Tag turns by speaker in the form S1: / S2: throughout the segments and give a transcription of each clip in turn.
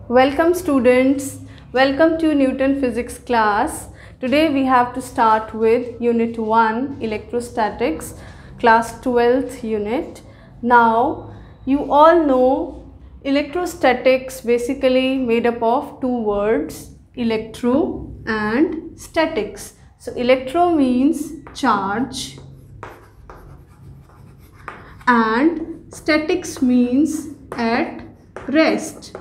S1: Welcome students, welcome to Newton Physics class. Today we have to start with Unit 1 Electrostatics, class 12th unit. Now you all know electrostatics basically made up of two words, electro and statics. So electro means charge and statics means at rest.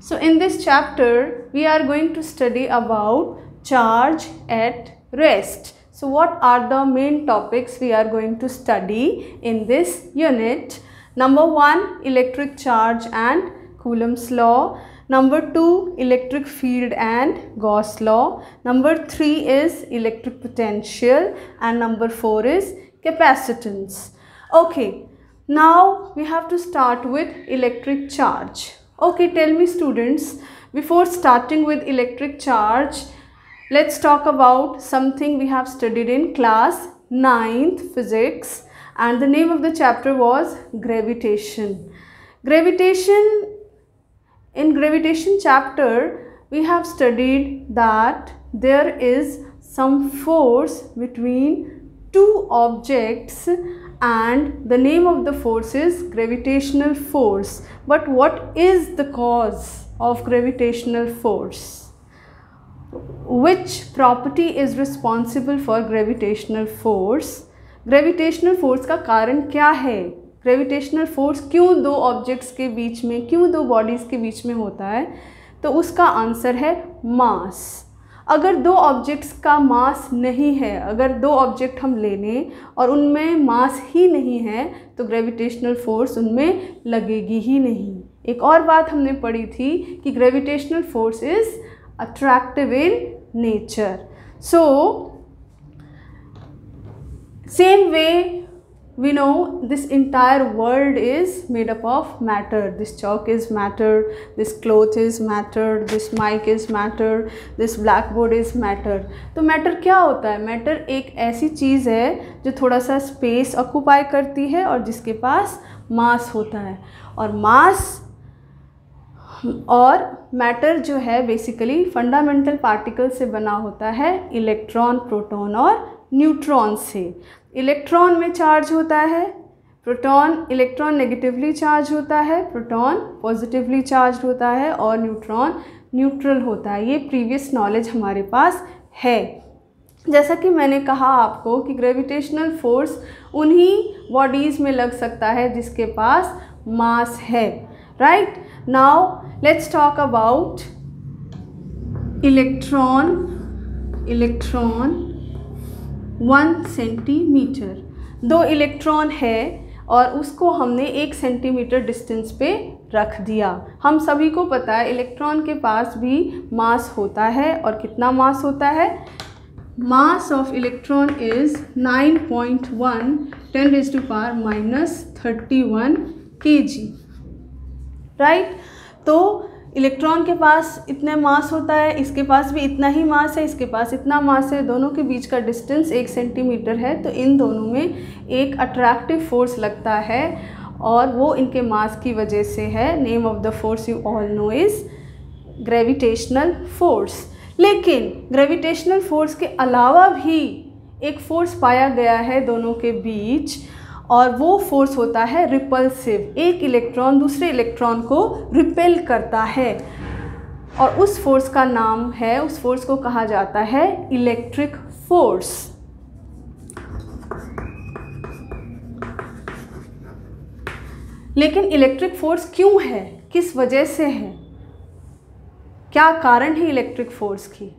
S1: So in this chapter we are going to study about charge at rest. So what are the main topics we are going to study in this unit? Number 1, electric charge and Coulomb's law. Number 2, electric field and Gauss law. Number 3 is electric potential and number 4 is capacitance. Okay, now we have to start with electric charge. Okay, tell me students, before starting with electric charge, let's talk about something we have studied in class 9th physics, and the name of the chapter was gravitation. In gravitation chapter, we have studied that there is some force between two objects and the name of the force is gravitational force. But what is the cause of gravitational force? Which property is responsible for gravitational force? Gravitational force का कारण क्या है? Gravitational force क्यों दो objects के बीच में, क्यों दो बॉडीज़ के बीच में होता है? तो उसका आंसर है मास. अगर दो ऑब्जेक्ट्स का मास नहीं है, अगर दो ऑब्जेक्ट हम ले लें और उनमें मास ही नहीं है तो ग्रेविटेशनल फोर्स उनमें लगेगी ही नहीं. एक और बात हमने पढ़ी थी कि gravitational force is attractive in nature. So same way we know this entire world is made up of matter. This chalk is matter, this cloth is matter, this mic is matter, this blackboard is matter. तो matter क्या होता है? matter एक ऐसी चीज़ है जो थोड़ा सा space occupy करती है और जिसके पास mass होता है. और mass और matter जो है basically fundamental particle से बना होता है इलेक्ट्रॉन, प्रोटॉन और न्यूट्रॉन से. इलेक्ट्रॉन में चार्ज होता है, प्रोटॉन इलेक्ट्रॉन नेगेटिवली चार्ज होता है, प्रोटॉन पॉजिटिवली चार्ज होता है और न्यूट्रॉन न्यूट्रल होता है. ये प्रीवियस नॉलेज हमारे पास है. जैसा कि मैंने कहा आपको कि ग्रेविटेशनल फोर्स उन्हीं बॉडीज़ में लग सकता है जिसके पास मास है. Right, now let's talk about electron 1 centimetre. दो इलेक्ट्रॉन है और उसको हमने 1 सेंटीमीटर डिस्टेंस पे रख दिया. हम सभी को पता है इलेक्ट्रॉन के पास भी मास होता है. और कितना मास होता है? Mass of electron is 9.1 10⁻31 kg. Right, तो इलेक्ट्रॉन के पास इतने मास होता है, इसके पास भी इतना ही मास है, इसके पास इतना मास है. दोनों के बीच का डिस्टेंस 1 सेंटीमीटर है. तो इन दोनों में एक अट्रैक्टिव फोर्स लगता है और वो इनके मास की वजह से है. Name of the force you all know is gravitational force. लेकिन ग्रेविटेशनल फोर्स के अलावा भी एक फोर्स पाया गया है दोनों के बीच और वो फोर्स होता है रिपल्सिव. एक इलेक्ट्रॉन दूसरे इलेक्ट्रॉन को रिपेल करता है और उस फोर्स का नाम है, उस फोर्स को कहा जाता है इलेक्ट्रिक फोर्स. लेकिन इलेक्ट्रिक फोर्स क्यों है, किस वजह से है, क्या कारण है इलेक्ट्रिक फोर्स की?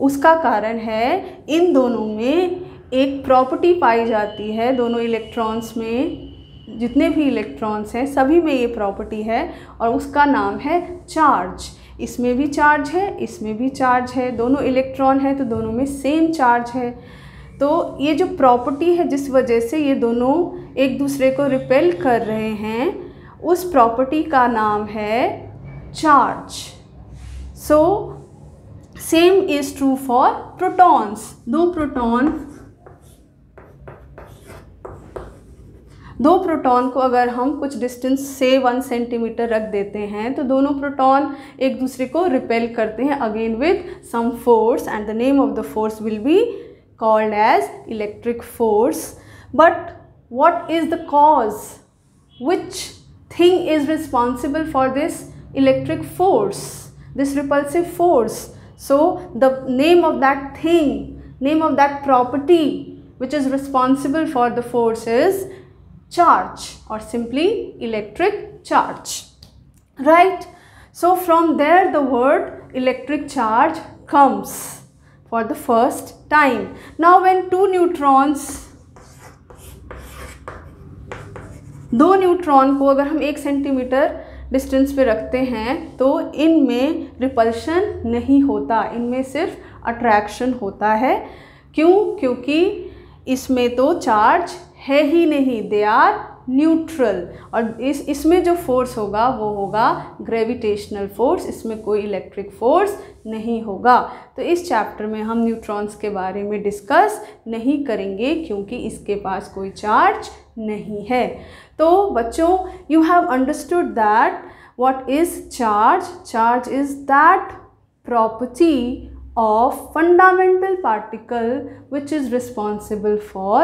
S1: उसका कारण है इन दोनों में एक प्रॉपर्टी पाई जाती है. दोनों इलेक्ट्रॉन्स में जितने भी इलेक्ट्रॉन्स हैं सभी में ये प्रॉपर्टी है और उसका नाम है चार्ज. इसमें भी चार्ज है, इसमें भी चार्ज है. दोनों इलेक्ट्रॉन है तो दोनों में सेम चार्ज है. तो ये जो प्रॉपर्टी है जिस वजह से ये दोनों एक दूसरे को रिपेल कर रहे हैं, उस प्रॉपर्टी का नाम है charge. So same is true for protons. दो प्रोटॉन दो प्रोटॉन को अगर हम कुछ डिस्टेंस से 1 सेंटीमीटर रख देते हैं तो दोनों प्रोटॉन एक दूसरे को रिपेल करते हैं again with some force, and the name of the force will be called as electric force. But what is the cause? Which thing is responsible for this electric force, this repulsive force? So the name of that thing, name of that property which is responsible for the force is charge, or simply electric charge, right? So from there the word electric charge comes for the first time. Now when two neutrons, दो neutron को अगर हम 1 centimetre distance पे रखते हैं तो इनमें repulsion नहीं होता, इनमें सिर्फ अट्रैक्शन होता है. क्यों? क्योंकि इसमें तो चार्ज है ही नहीं, दे आर न्यूट्रल. और इसमें जो फोर्स होगा वो होगा ग्रेविटेशनल फोर्स, इसमें कोई इलेक्ट्रिक फोर्स नहीं होगा. तो इस चैप्टर में हम न्यूट्रॉन्स के बारे में डिस्कस नहीं करेंगे क्योंकि इसके पास कोई चार्ज नहीं है. तो बच्चों, you have understood that what is charge. Charge is that property of fundamental particle which is responsible for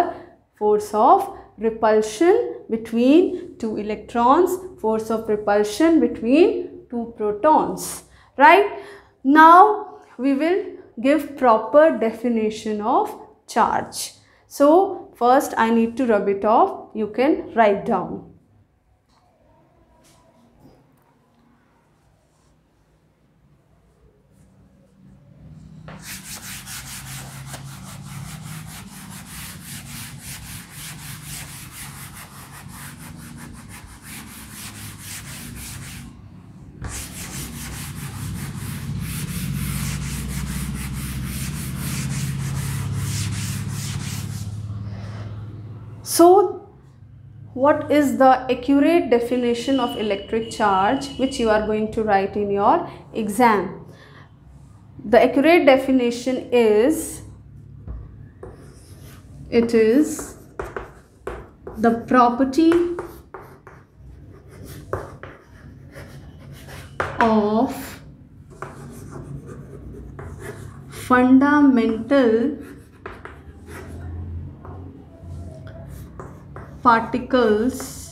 S1: force of repulsion between two electrons, force of repulsion between two protons, right? Now we will give proper definition of charge. So first I need to rub it off. You can write down. So what is the accurate definition of electric charge which you are going to write in your exam? The accurate definition is, it is the property of fundamental particles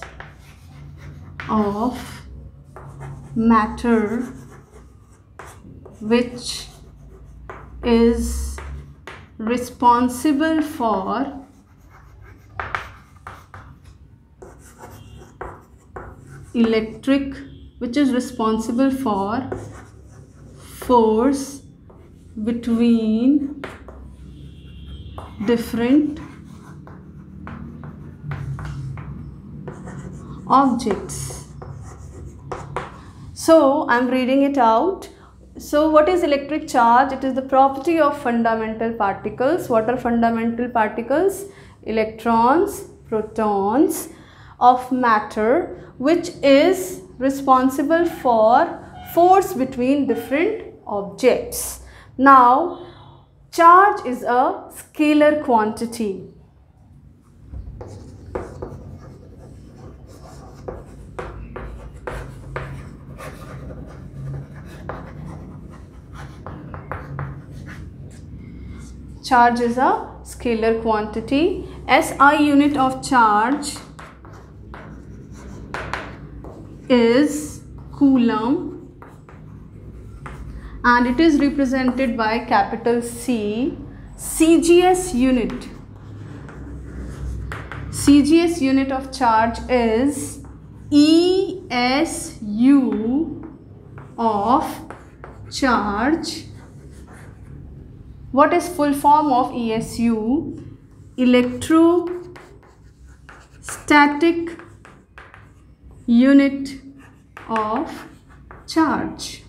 S1: of matter which is responsible for force between different objects. So I am reading it out. So what is electric charge? It is the property of fundamental particles. What are fundamental particles? Electrons, protons of matter which is responsible for force between different objects. Now charge is a scalar quantity. Charge is a scalar quantity. SI unit of charge is coulomb and it is represented by capital C. CGS unit of charge is ESU of charge. What is full form of ESU? Electrostatic unit of charge.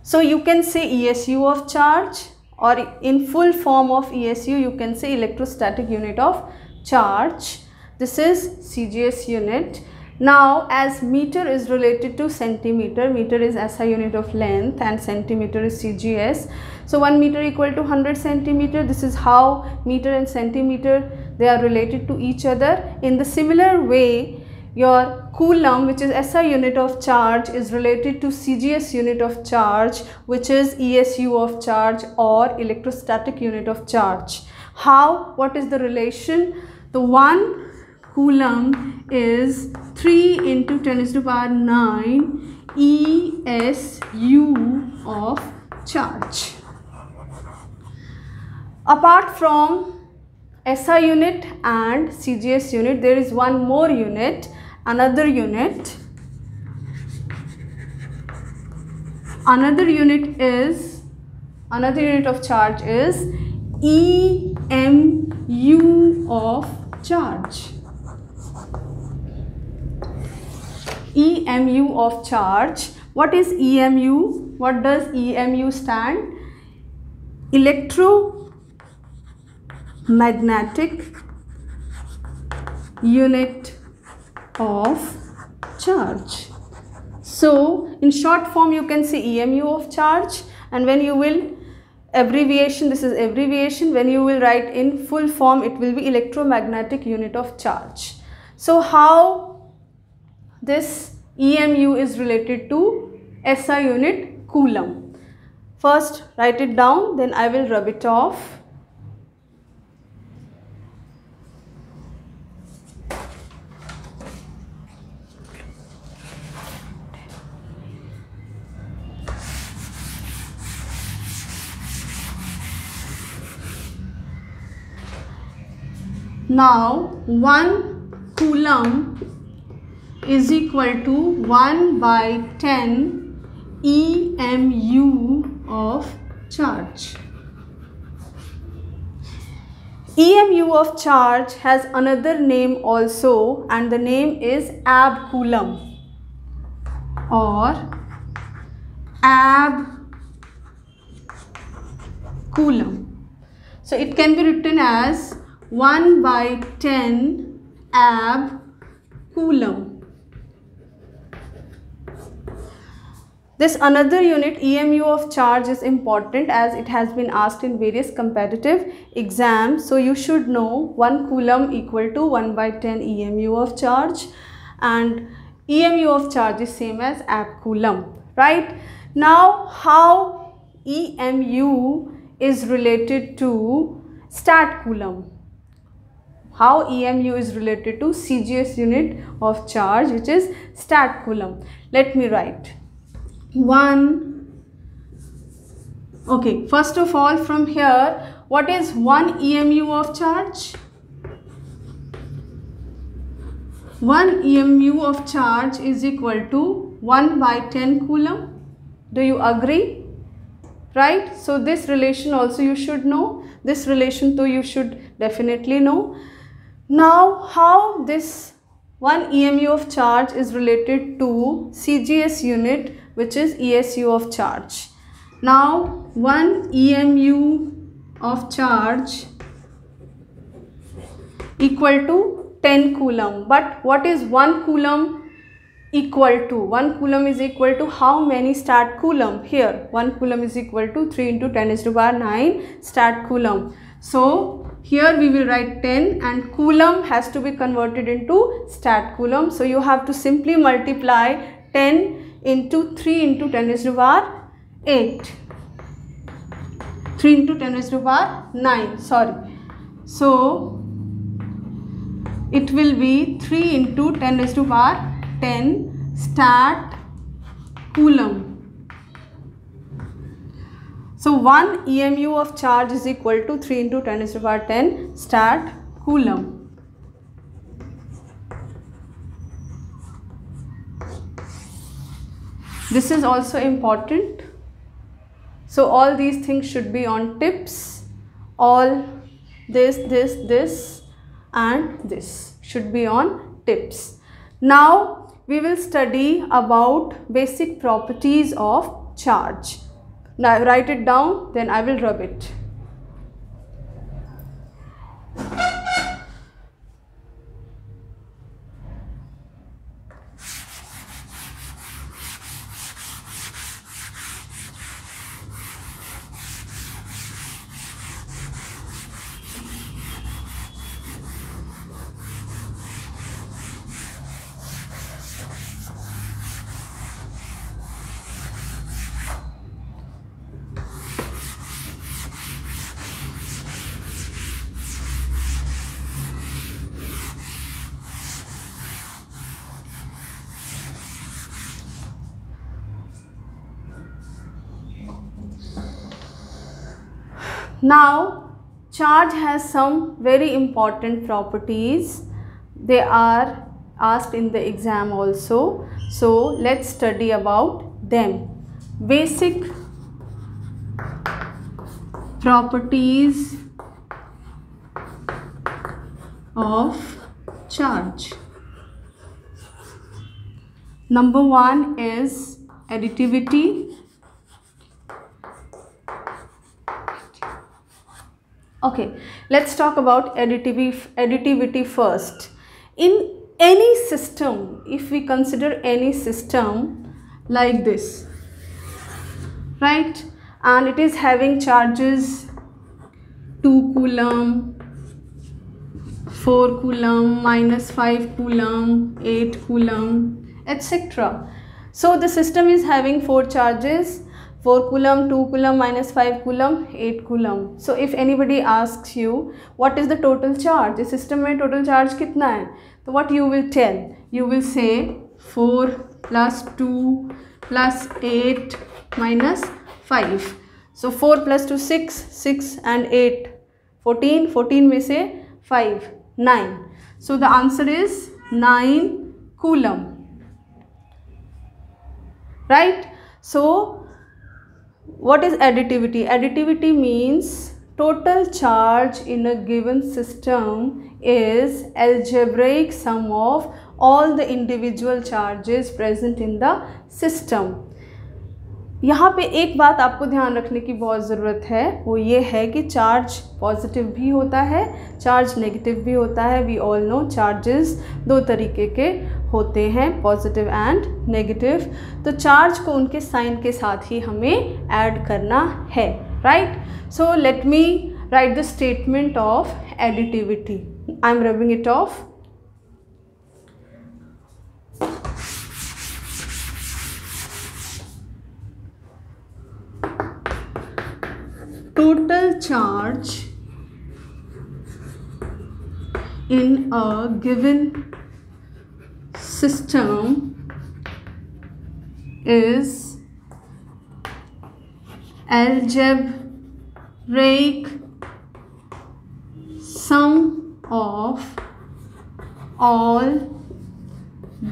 S1: So you can say ESU of charge, or in full form of ESU you can say electrostatic unit of charge. This is CGS unit. Now as meter is related to centimeter, meter is SI unit of length and centimeter is CGS. So 1 meter equal to 100 centimeter. This is how meter and centimeter they are related to each other. In the similar way, your coulomb, which is SI unit of charge, is related to CGS unit of charge, which is ESU of charge or electrostatic unit of charge. How? What is the relation? The 1 coulomb is 3 into 10 to the power 9 ESU of charge. Apart from SI unit and CGS unit, there is one more unit, another unit of charge is EMU of charge. EMU of charge. What is EMU? What does EMU stand? Electromagnetic unit of charge. So in short form you can say EMU of charge, and when you will abbreviation, this is abbreviation, when you will write in full form it will be electromagnetic unit of charge. So how this EMU is related to SI unit coulomb? First write it down, then I will rub it off. Now 1 coulomb is equal to 1 by 10 EMU of charge. EMU of charge has another name also, and the name is ab coulomb or ab coulomb. So it can be written as 1 by 10 ab coulomb. This another unit EMU of charge is important as it has been asked in various competitive exams. So you should know 1 coulomb equal to 1 by 10 EMU of charge, and EMU of charge is same as ab coulomb, right? Now how EMU is related to stat coulomb? How EMU is related to CGS unit of charge, which is stat coulomb? Let me write. Okay, first of all from here, what is 1 EMU of charge? 1 EMU of charge is equal to 1 by 10 coulomb. Do you agree? Right? So this relation also you should know. This relation too you should definitely know. Now how this 1 EMU of charge is related to CGS unit, which is ESU of charge. Now 1 EMU of charge equal to 10 coulomb. But what is 1 coulomb equal to? 1 coulomb is equal to how many stat coulomb? Here 1 coulomb is equal to 3 into 10 to the power 9 stat coulomb. So here we will write 10, and coulomb has to be converted into stat coulomb. So you have to simply multiply 10 into 3 into 10 to the power 8. 3 into 10 to the power 9. Sorry. So it will be 3 into 10 to the power 10 stat coulomb. So 1 EMU of charge is equal to 3 into 10 to the power 10 stat coulomb. This is also important. So all these things should be on tips. All this and this should be on tips. Now we will study about basic properties of charge. Now write it down, then I will rub it. Now, charge has some very important properties. They are asked in the exam also. So, let's study about them. Basic properties of charge. Number one is additivity. Okay, let's talk about additivity first. In any system, if we consider any system like this, right, and it is having charges 2 coulomb, 4 coulomb, minus 5 coulomb, 8 coulomb, etc. So the system is having 4 charges, 4 coulomb, 2 coulomb, minus 5 coulomb, 8 coulomb. So if anybody asks you what is the total charge, इस system में total charge कितना है, तो what you will tell? You will say 4 plus 2 plus 8 minus 5. So 4 plus 2 6, 6 and 8 14, 14 में से 5 9. So the answer is 9 coulomb. Right? So what is additivity? Additivity means total charge in a given system is algebraic sum of all the individual charges present in the system. यहाँ पे एक बात आपको ध्यान रखने की बहुत ज़रूरत है, वो ये है कि चार्ज पॉजिटिव भी होता है, चार्ज नेगेटिव भी होता है. वी ऑल नो चार्जेस दो तरीके के होते हैं, पॉजिटिव एंड नेगेटिव. तो चार्ज को उनके साइन के साथ ही हमें ऐड करना है. Right? So let me right the statement of additivity. I am rubbing it of. Total charge in a given system is algebraic sum of all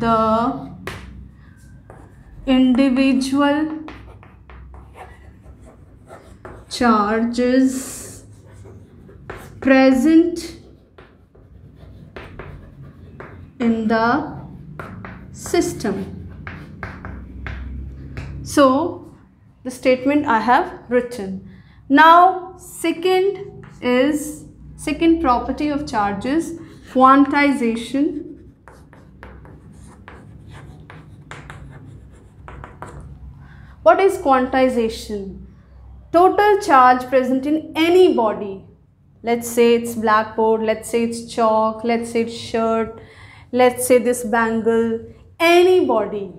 S1: the individual charges present in the system. So the statement I have written. Now second property of charges, quantization. What is quantization? Total charge present in any body. Let's say it's blackboard, let's say it's chalk, let's say it's shirt, let's say this bangle, any body.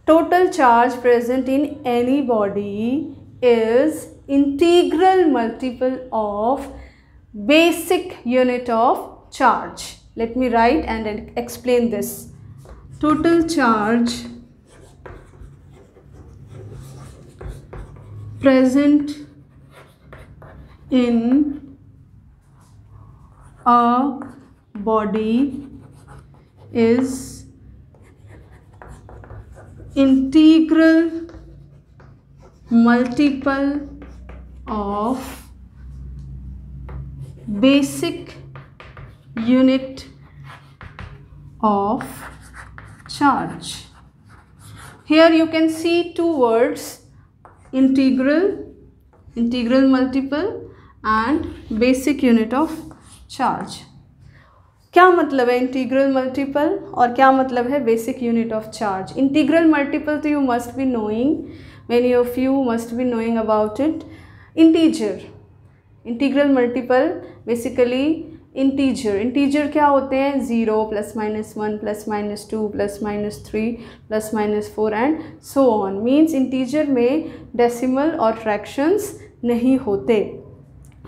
S1: Total charge present in any body is integral multiple of basic unit of charge. Let me write and explain this. Total charge present in a body is integral multiple of basic unit of charge. Here you can see two words, integral multiple and basic unit of charge. क्या मतलब है integral multiple और क्या मतलब है basic unit of charge? Integral multiple तो you must be knowing, many of you must be knowing about it. Integral multiple basically integer क्या होते हैं? 0 +- 1 +- 2 +- 3 +- 4 and so on. Means integer में डेसिमल और फ्रैक्शंस नहीं होते.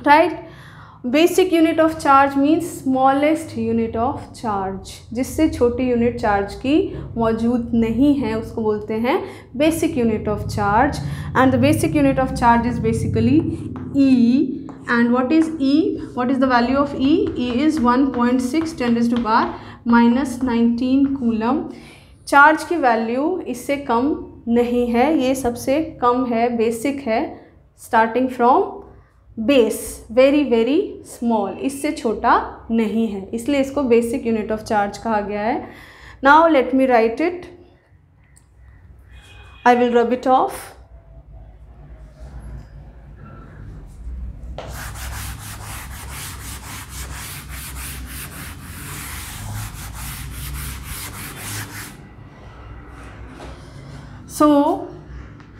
S1: Right? Basic unit of charge means smallest unit of charge, जिससे छोटी unit charge की मौजूद नहीं है उसको बोलते हैं basic unit of charge. And the basic unit of charge is basically E. And what is E? What is the value of E? E is 1.6 10⁻⁻19 coulomb. Charge की वैल्यू इससे कम नहीं है, ये सबसे कम है, बेसिक है, starting from base, very very small, इससे छोटा नहीं है, इसलिए इसको बेसिक यूनिट ऑफ चार्ज कहा गया है. Now let me right it. I will rub it of. So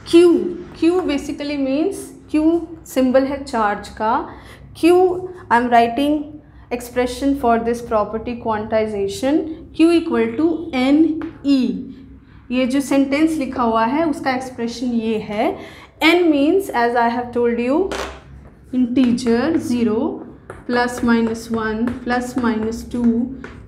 S1: Q basically means Q symbol है चार्ज का. Q I am writing expression for this property quantization. Q equal to NE. ये जो sentence लिखा हुआ है उसका expression ये है. N means as I have told you integer 0 plus minus 1 plus minus 2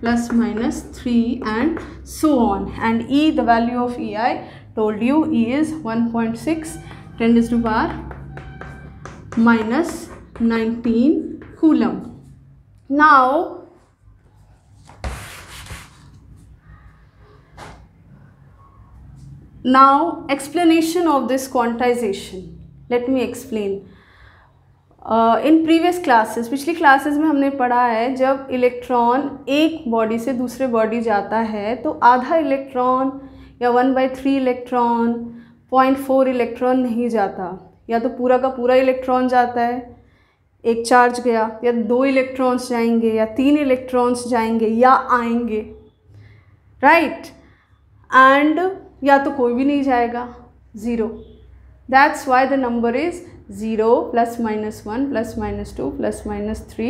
S1: plus minus 3 and so on. And E, the value of E I told you, E is 1.6 10⁻⁻19 coulomb. Now explanation of this quantization. Let me explain. In previous classes, पिछली classes में हमने पढ़ा है जब electron एक body से दूसरे body जाता है तो आधा इलेक्ट्रॉन या 1/3 इलेक्ट्रॉन, 0.4 इलेक्ट्रॉन नहीं जाता, या तो पूरा का पूरा इलेक्ट्रॉन जाता है, एक चार्ज गया, या 2 इलेक्ट्रॉन्स जाएंगे, या 3 इलेक्ट्रॉन्स जाएंगे या आएंगे, राइट. एंड या तो कोई भी नहीं जाएगा, 0. That's why the number is 0 plus minus 1 plus minus 2 plus minus 3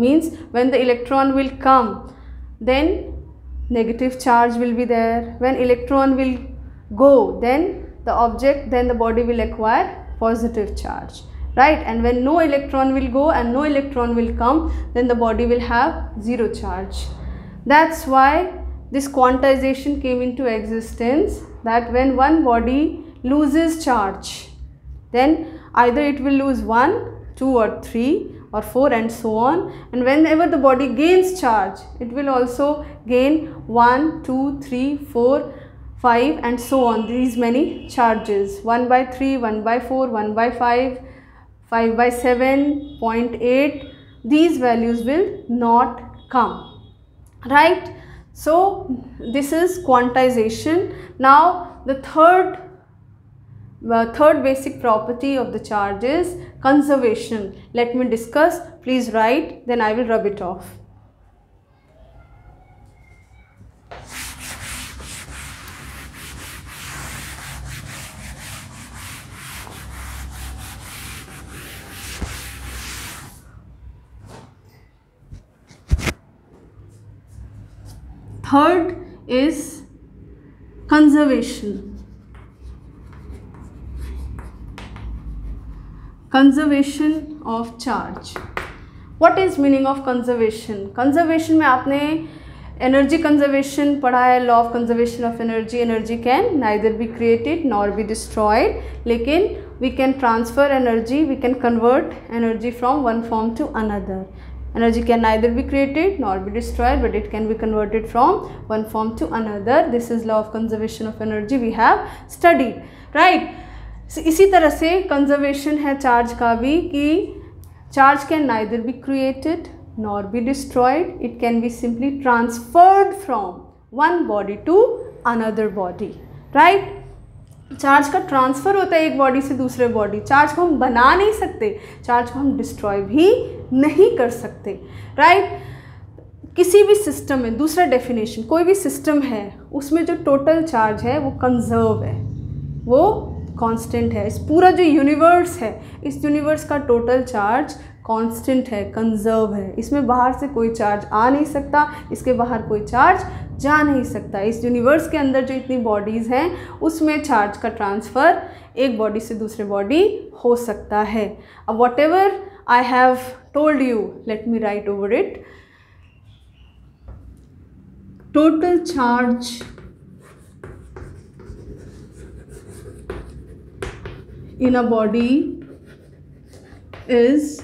S1: means when the electron will come then negative charge will be there. When electron will go then the body will acquire positive charge, right. And when no electron will go and no electron will come then the body will have 0 charge. That's why this quantization came into existence, that when one body loses charge then either it will lose 1, 2 or 3 or 4 and so on, and whenever the body gains charge it will also gain 1, 2, 3, 4, 5 and so on, these many charges, 1/3, 1/4, 1/5, 5/7, 0.8, these values will not come, right. So this is quantization. Now the third basic property of the charge is conservation. Let me discuss. Please write, then I will rub it off. Third is conservation. Conservation of charge. What is meaning of conservation? Conservation में आपने energy conservation पढ़ा है, law of conservation of energy. Energy can neither be created nor be destroyed, लेकिन we can transfer energy, we can convert energy from one form to another. Energy can neither be created nor be destroyed, but it can be converted from one form to another. This is law of conservation of energy we have studied, right. इसी तरह से conservation है charge का भी, कि charge can neither be created nor be destroyed, it can be simply transferred from one body to another body, right. Charge का transfer होता है एक बॉडी से दूसरे बॉडी. चार्ज को हम बना नहीं सकते, चार्ज को हम डिस्ट्रॉय भी नहीं कर सकते, राइट. किसी भी सिस्टम में, दूसरा डेफिनेशन, कोई भी सिस्टम है उसमें जो टोटल चार्ज है वो कंजर्व है, वो कांस्टेंट है. इस पूरा जो यूनिवर्स है, इस यूनिवर्स का टोटल चार्ज कांस्टेंट है, कंजर्व है. इसमें बाहर से कोई चार्ज आ नहीं सकता, इसके बाहर कोई चार्ज जा नहीं सकता. इस यूनिवर्स के अंदर जो इतनी बॉडीज़ हैं उसमें चार्ज का ट्रांसफ़र एक बॉडी से दूसरे बॉडी हो सकता है. अब whatever I have told you, let me write over it. Total charge in a body is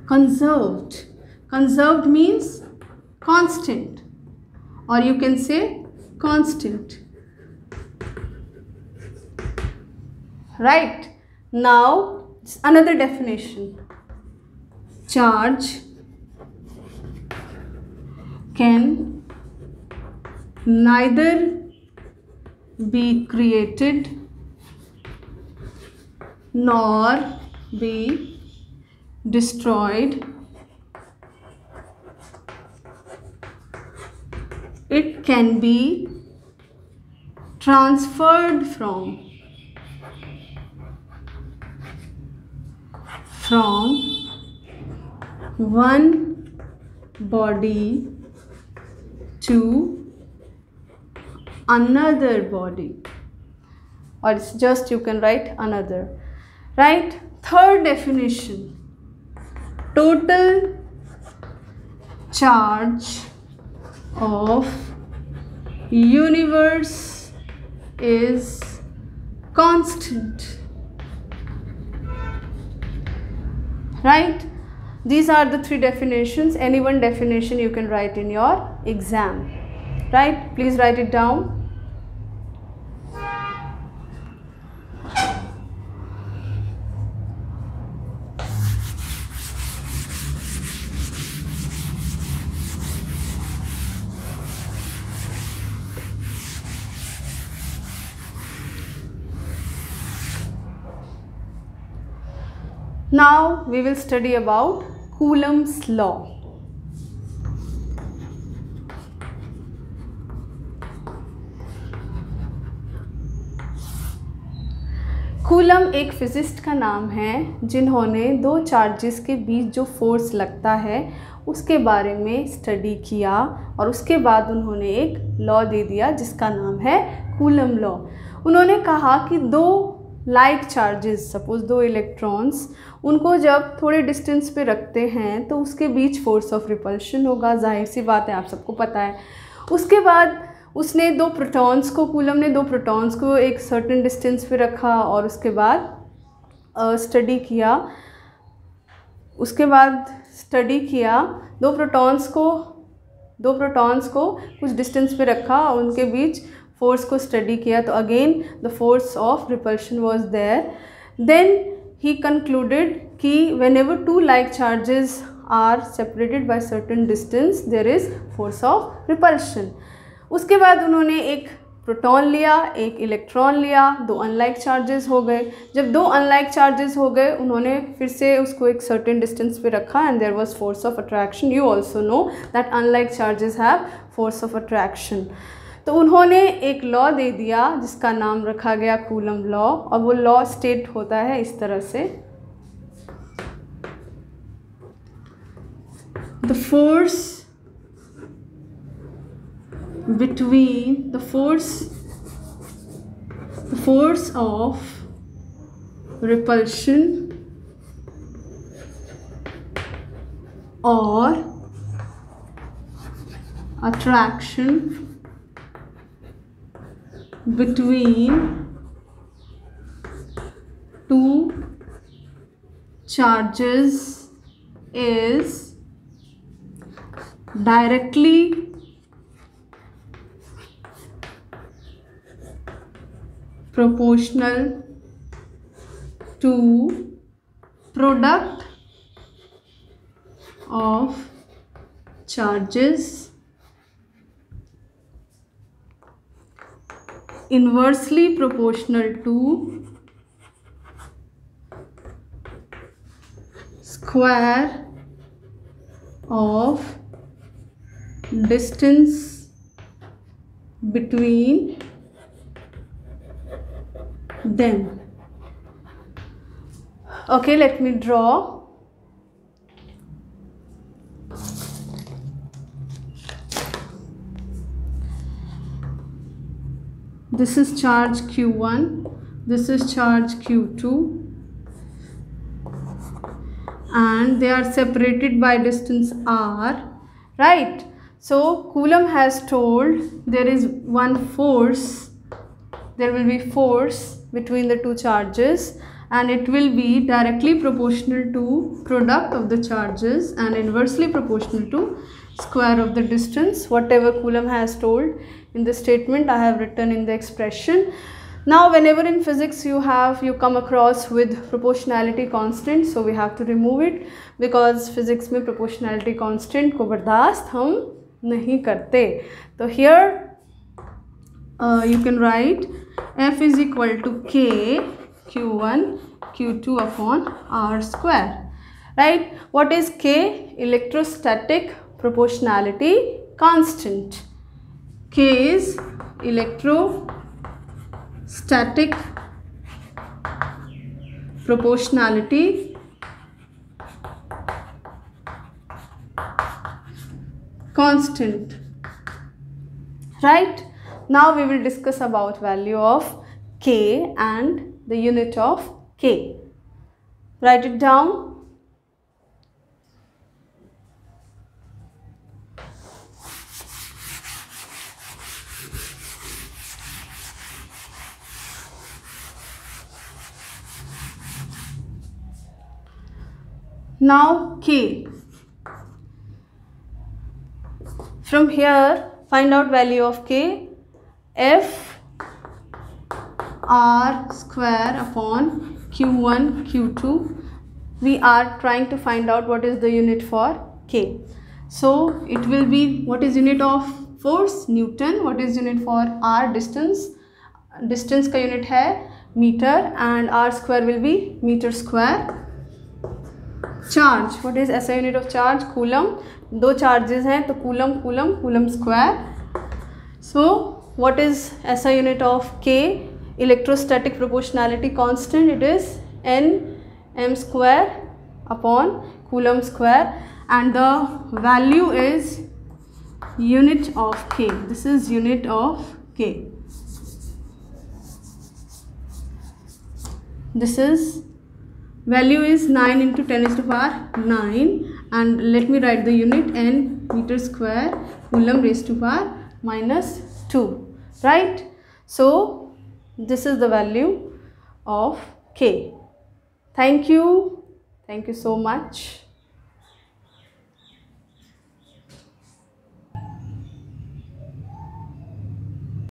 S1: conserved. Conserved means constant, or you can say constant. Right. Now another definition. Charge can neither be created nor be destroyed. It can be transferred from one body to another body, or it's just you can write another. Right. Third definition. Total charge of universe is constant. Right. These are the three definitions. Any one definition you can write in your exam. Right. Please write it down. Now we will study about Coulomb's law. Coulomb एक physicist का नाम है जिन्होंने दो charges के बीच जो force लगता है उसके बारे में स्टडी किया और उसके बाद उन्होंने एक लॉ दे दिया जिसका नाम है कूलम लॉ। उन्होंने कहा कि दो लाइक चार्जेस, सपोज दो इलेक्ट्रॉन्स, उनको जब थोड़े डिस्टेंस पे रखते हैं तो उसके बीच फोर्स ऑफ रिपल्शन होगा, जाहिर सी बात है, आप सबको पता है। उसके बाद उसने दो प्रोटॉन्स को, कूलम ने दो प्रोटॉन्स को एक सर्टेन डिस्टेंस पे रखा और उसके बाद स्टडी किया दो प्रोटॉन्स को कुछ डिस्टेंस पे रखा और उनके बीच फोर्स को स्टडी किया, तो again the force of repulsion was there. Then he concluded कि whenever two like charges are separated by certain distance there is force of repulsion. उसके बाद उन्होंने एक प्रोटॉन लिया, एक इलेक्ट्रॉन लिया, दो अनलाइक चार्जेस हो गए। जब दो अनलाइक चार्जेस हो गए उन्होंने फिर से उसको एक सर्टेन डिस्टेंस पे रखा and there was force of attraction. You also know that unlike charges have force of attraction. तो उन्होंने एक लॉ दे दिया जिसका नाम रखा गया कूलम लॉ, और वो लॉ स्टेट होता है इस तरह से, the force of repulsion or attraction between two charges is directly proportional to product of charges, inversely proportional to square of distance between them. Okay, let me draw. This is charge Q1, this is charge Q2, and they are separated by distance r, right? So Coulomb has told there is one force, there will be force between the two charges, and it will be directly proportional to product of the charges and inversely proportional to square of the distance. Whatever Coulomb has told in the statement, I have written in the expression. Now whenever in physics you come across with proportionality constant, so we have to remove it, because physics में proportionality constant को बर्दाश्त हम नहीं करते. So here you can write F is equal to K Q1 Q2 upon R square, right? What is K? Electrostatic proportionality constant. K is electrostatic proportionality constant, right? Now we will discuss about value of K and the unit of K. Write it down. Now K. From here find out value of K. F R square upon Q1 Q2. We are trying to find out what is the unit for K. So it will be, what is unit of force? Newton. What is unit for R? Distance. Distance का unit है meter, and R square will be meter square. Charge. What is SI unit of charge? Coulomb. दो charges हैं तो Coulomb square. So what is SI unit of K? Electrostatic proportionality constant. It is Nm square upon Coulomb square, and the value is unit of K. This is unit of K. This is value is 9 into 10 raised to power 9, and let me write the unit N meter square Coulomb raised to power -2, right? So this is the value of K. Thank you so much.